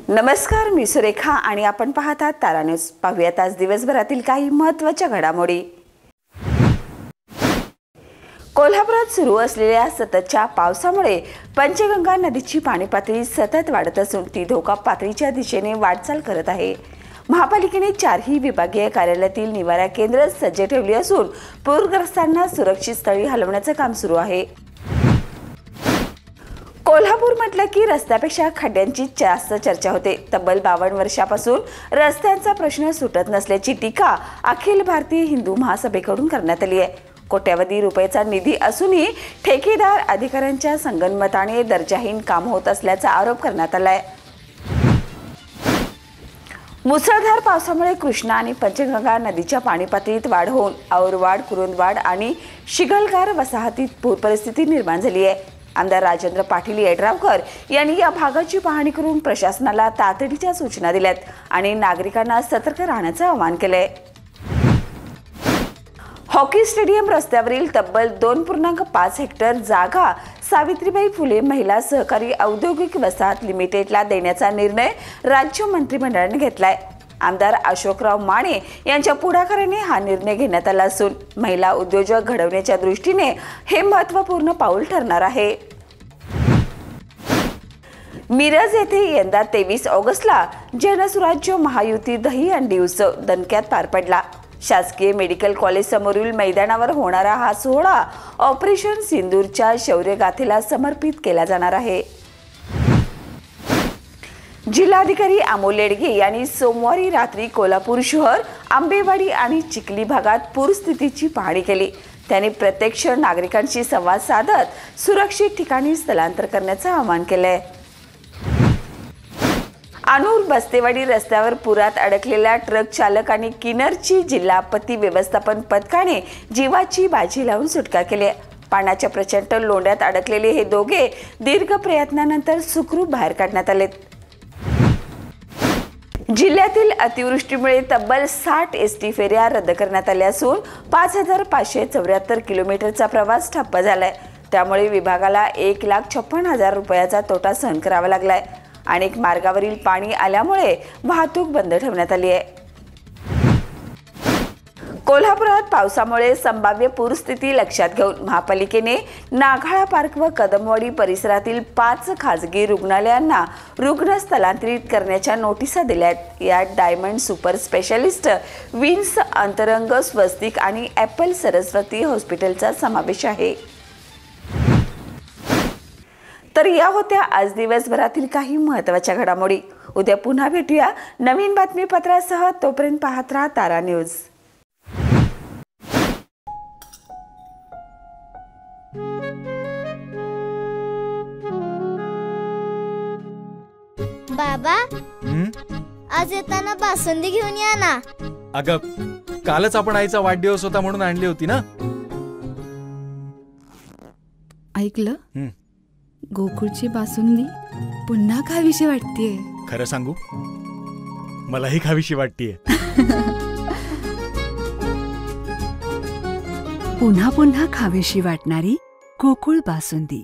नमस्कार, मी सुरेखा आणि आपण पाहतात तारा न्यूज. पाहूयात आज दिवसभरातील काही महत्त्वाच्या घडामोडी. कोल्हापुरात सुरू असलेल्या सततच्या पावसामुळे पंचगंगा नदीची पाणी पातळी सतत वाढत असून ती धोका पातळीच्या दिशेने वाटचाल करत आहे. महापालिकेने 4ही विभागीय कार्यालयातील निवारा केंद्र सज्ज ठेवली असून पूरग्रस्तांना सुरक्षित स्थळी हलवण्याचे काम सुरू आहे. कोल्हापूर म्हटलं की रस्त्यापेक्षा खड्ड्यांची जास्त चर्चा होते. तब्बल 52 वर्षापासून रस्त्यांचा प्रश्न सुटत नसल्याची टीका अखिल भारतीय हिंदू महासभेकडून करण्यात आली आहे. कोट्यवधी रुपयाचा निधी असूनही ठेकेदार अधिकाऱ्यांच्या संगनमताने दर्जाहीन काम होत असल्याचा आरोप करण्यात आलाय. मुसळधार पावसामुळे कृष्णा आणि पंचगंगा नदीच्या पाणी पातळीत वाढ होऊन औरवाड, कुरुंदवाड आणि शिगलगार वसाहतीत पूर परिस्थिती निर्माण झाली आहे. आमदार राजेंद्र पाटील येड्रावकर यांनी या भागाची पाहणी करून प्रशासनाला तातडीच्या सूचना दिल्यात आणि नागरिकांना सतर्क राहण्याचं आवाहन केलंय. हॉकी स्टेडियम रस्त्यावरील तब्बल 2.5 हेक्टर जागा सावित्रीबाई फुले महिला सहकारी औद्योगिक वसाहत लिमिटेडला देण्याचा निर्णय राज्य मंत्रिमंडळाने घेतलाय. आमदार अशोकराव माने यांच्या पुढाकाराने हा निर्णय घेण्यात आला असून महिला उद्योजक घडवण्याच्या दृष्टीने हे महत्त्वपूर्ण पाऊल ठरणार आहे. मिरज येथे यंदा 23 ऑगस्टला जनसुराज्य महायुती दहीहंडी उत्सव दणक्यात पार पडला. शासकीय मेडिकल कॉलेज समोरील मैदानावर होणारा हा सोहळा ऑपरेशन सिंदूरच्या शौर्यगाथेला समर्पित केला जाणार आहे. जिल्हाधिकारी अमोल येडगे यांनी सोमवारी रात्री कोल्हापूर शहर, आंबेवाडी आणि चिखली भागात पूरस्थितीची पाहणी केली. त्यांनी प्रत्यक्ष नागरिकांशी संवाद साधत सुरक्षित ठिकाणी स्थलांतर करण्याचं आवाहन केलंय. अनूर बस्तेवाडी रस्त्यावर पुरात अडकलेल्या ट्रक चालक आणि किन्नरची जिल्हा आपत्ती व्यवस्थापन पथकाने जीवाची बाजी लावून सुटका केली. पाण्याच्या प्रचंड लोंढ्यात अडकलेले हे दोघे दीर्घ प्रयत्नानंतर सुखरूप बाहेर काढण्यात आले. जिल्ह्यातील अतिवृष्टीमुळे तब्बल 60 एसटी फेऱ्या रद्द करण्यात आल्या असून 5,574 किलोमीटरचा प्रवास ठप्प झालाय. त्यामुळे विभागाला 1,56,000 रुपयाचा तोटा सहन करावा लागलाय. अनेक मार्गावरील पाणी आल्यामुळे वाहतूक बंद ठेवण्यात आली आहे. कोल्हापुरात पावसामुळे संभाव्य पूरस्थिती लक्षात घेऊन महापालिकेने नागाळा पार्क व कदमवाडी परिसरातील 5 खासगी रुग्णालयांना रुग्ण स्थलांतरित करण्याच्या नोटिसा दिल्यात. यात डायमंड सुपर स्पेशालिस्ट, विन्स अंतरंग स्वस्तिक आणि ॲपल सरस्वती हॉस्पिटलचा समावेश आहे. तर या होत्या आज दिवसभरातील काही महत्त्वाच्या घडामोडी. उद्या पुन्हा भेटूया नवीन बातमीपत्रासह. तोपर्यंत पाहत राहा तारा न्यूज. बाबा, आज येताना बासुंदी घेऊन या ना. अगं, कालच आपण आईचा वाढदिवस होता म्हणून आणली होती ना. ऐकलं, गोकुळची बासुंदी पुन्हा खावीशी वाटतेय. खरं सांगू, मलाही खावीशी वाटतेय. पुन्हा पुन्हा खावीशी वाटणारी गोकुळ बासुंदी.